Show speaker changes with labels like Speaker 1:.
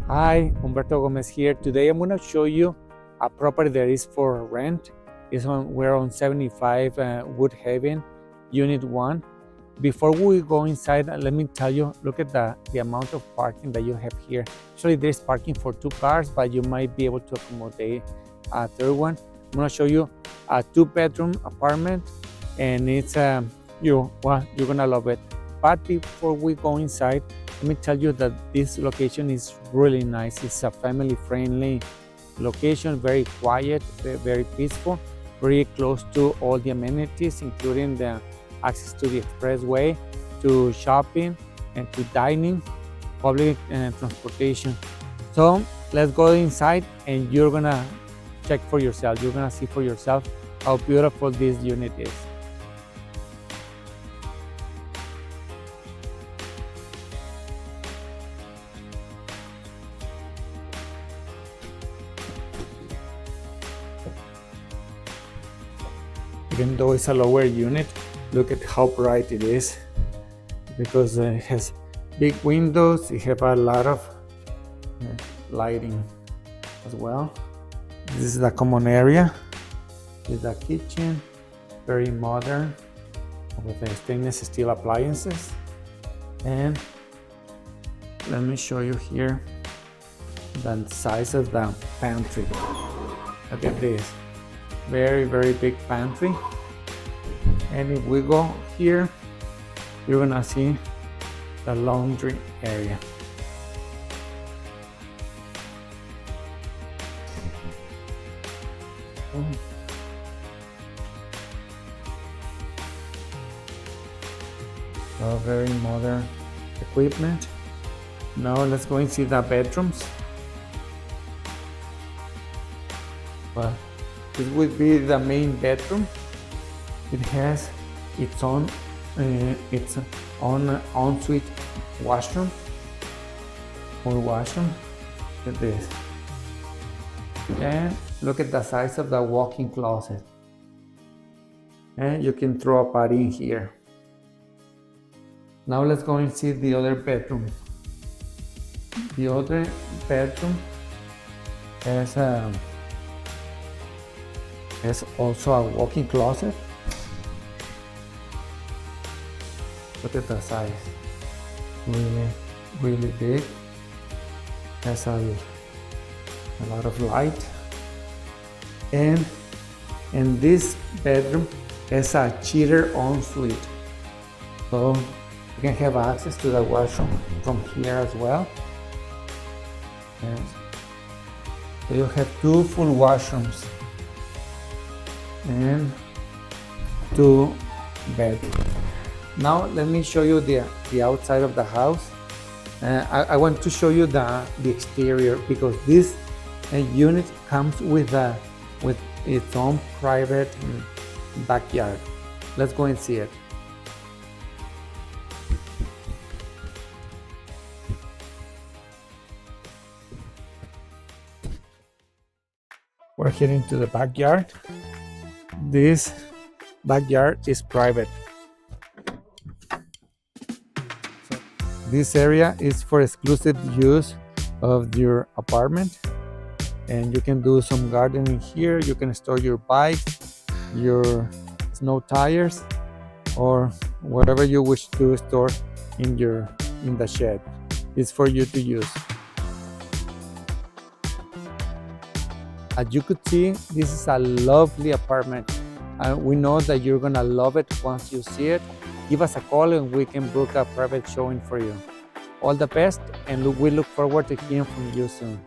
Speaker 1: Hi, Humberto Gomez here. Today I'm going to show you a property that is for rent. We're on 75 Woodhaven, Unit 1. Before we go inside, let me tell you, look at the amount of parking that you have here. Actually, there's parking for 2 cars, but you might be able to accommodate a third one. I'm going to show you a 2-bedroom apartment, and it's, you're going to love it. But before we go inside, let me tell you that this location is really nice. It's a family-friendly location, very quiet, very peaceful, very close to all the amenities, including the access to the expressway, to shopping, and to dining, public transportation. So let's go inside, and you're gonna check for yourself. You're gonna see for yourself how beautiful this unit is. Even though it's a lower unit, look at how bright it is, because it has big windows. It has a lot of lighting as well. This is the common area. This is the kitchen, very modern, with the stainless steel appliances. And let me show you here the size of the pantry. Look at this. Very big pantry. And if we go here, you're gonna see the laundry area. So very modern equipment. Now let's go and see the bedrooms. Well, this would be the main bedroom. It has its own ensuite washroom. Full washroom. Look at this. And look at the size of the walk-in closet. And you can throw a party in here. Now let's go and see the other bedroom. The other bedroom has also a walk-in closet. Look at the size. Really big. Has a lot of light. And this bedroom has a cheater ensuite. So you can have access to the washroom from here as well. And so you have 2 full washrooms and 2 bedrooms. Now let me show you the outside of the house. I want to show you the exterior, because this unit comes with its own private backyard. Let's go and see it. We're heading to the backyard. This backyard is private. This area is for exclusive use of your apartment, and you can do some gardening here. You can store your bikes, your snow tires, or whatever you wish to store in the shed. It's for you to use. As you could see, this is a lovely apartment. We know that you're gonna love it once you see it. Give us a call and we can book a private showing for you. All the best, and we look forward to hearing from you soon.